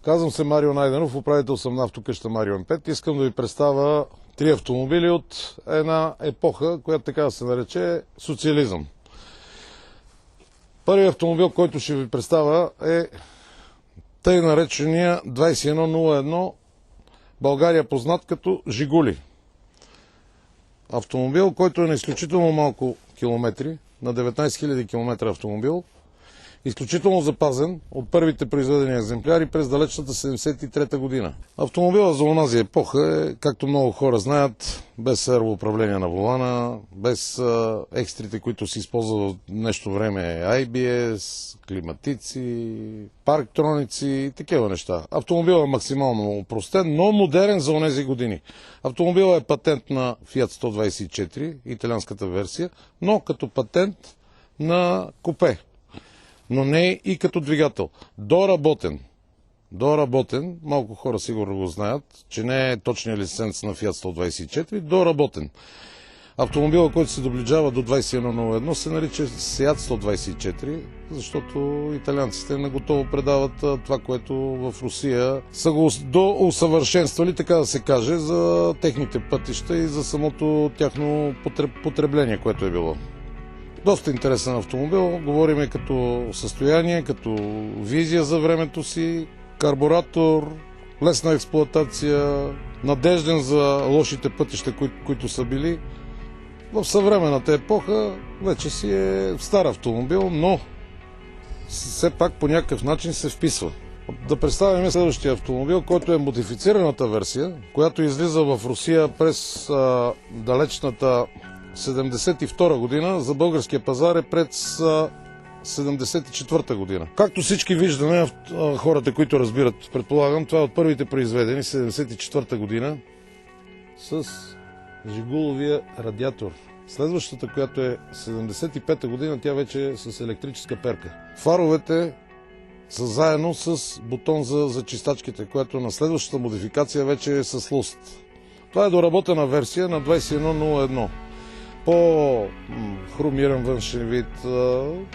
Казвам се Марио Найденов, управител съм на автокъща Марио М5. Искам да ви представя 3 автомобили от една епоха, която така да се нарече социализъм. Първият автомобил, който ще ви представя, е тъй наречения 2101, България познат като Жигули. Автомобил, който е на изключително малко километри, на 19 000 км автомобил, изключително запазен от първите произведени екземпляри през далечната 73-та година. Автомобилът за онази епоха е, както много хора знаят, без сервоуправление на волана, без екстрите, които се използват в днешно време, ABS, климатици, парктроници и такива неща. Автомобилът е максимално опростен, но модерен за онези години. Автомобилът е патент на Fiat 124, италианската версия, но като патент на купе. Но не и като двигател. Доработен, малко хора сигурно го знаят, че не е точният лиценз на Fiat 124, доработен. Автомобилът, който се доближава до 2101, се нарича Seat 124, защото италианците наготово предават това, което в Русия са го доусъвършенствали, така да се каже, за техните пътища и за самото тяхно потребление, което е било. Доста интересен автомобил, говориме като състояние, като визия за времето си, карбуратор, лесна експлоатация, надежден за лошите пътища, които са били. В съвременната епоха вече си е стар автомобил, но все пак по някакъв начин се вписва. Да представим следващия автомобил, който е модифицираната версия, която излиза в Русия през далечната 72 година, за българския пазар е през 74 година. Както всички виждаме, хората, които разбират, предполагам, това е от първите произведени 74 година с Жигуловия радиатор. Следващата, която е 75 година, тя вече е с електрическа перка. Фаровете са заедно с бутон за чистачките, което на следващата модификация вече е с луст. Това е доработена версия на 2101. По-хромиран външен вид,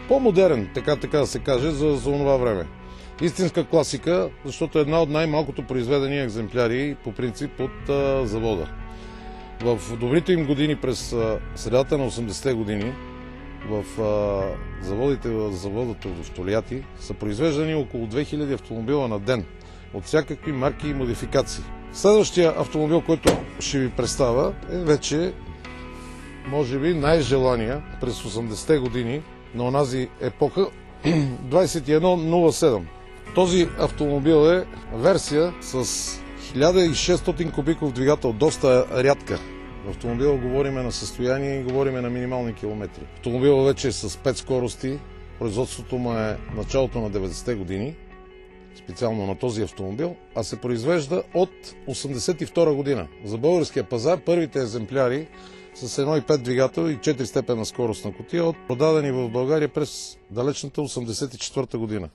по-модерен, така да се каже, за това време. Истинска класика, защото е една от най-малкото произведени екземпляри по принцип от завода. В добрите им години през средата на 80-те години в заводът в Толиати са произвеждани около 2000 автомобила на ден от всякакви марки и модификации. Следващия автомобил, който ще ви представя, е вече може би най-желания през 80-те години на онази епоха 2107. Този автомобил е версия с 1600 кубиков двигател, доста рядка. В автомобила говориме на състояние и говориме на минимални километри. Автомобилът вече е с 5 скорости, производството му е началото на 90-те години, специално на този автомобил, а се произвежда от 82 година. За българския пазар първите екземпляри с 1.5 двигател и 4 степена скорост на кутия, продадени в България през далечната 84 година.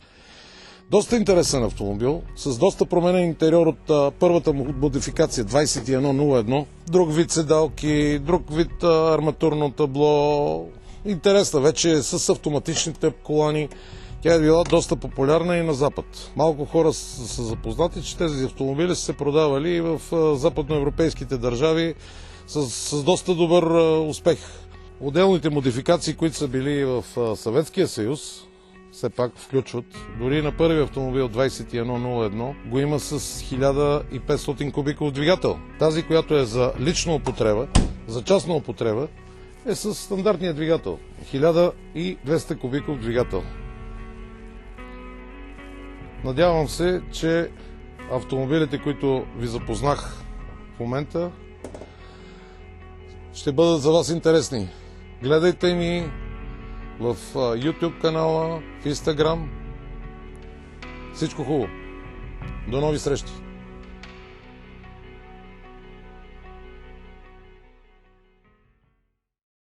Доста интересен автомобил, с доста променен интериор от първата модификация 2101. Друг вид седалки, друг вид арматурно табло. Интересна вече с автоматичните колани. Тя е била доста популярна и на Запад. Малко хора са запознати, че тези автомобили са се продавали и в западноевропейските държави с доста добър успех. Отделните модификации, които са били в Съветския съюз, все пак включват, дори на първи автомобил 2101 го има с 1500 кубиков двигател. Тази, която е за лична употреба, за частна употреба, е с стандартния двигател. 1200 кубиков двигател. Надявам се, че автомобилите, които ви запознах в момента, ще бъдат за вас интересни. Гледайте ни в YouTube канала, в Instagram. Всичко хубаво. До нови срещи!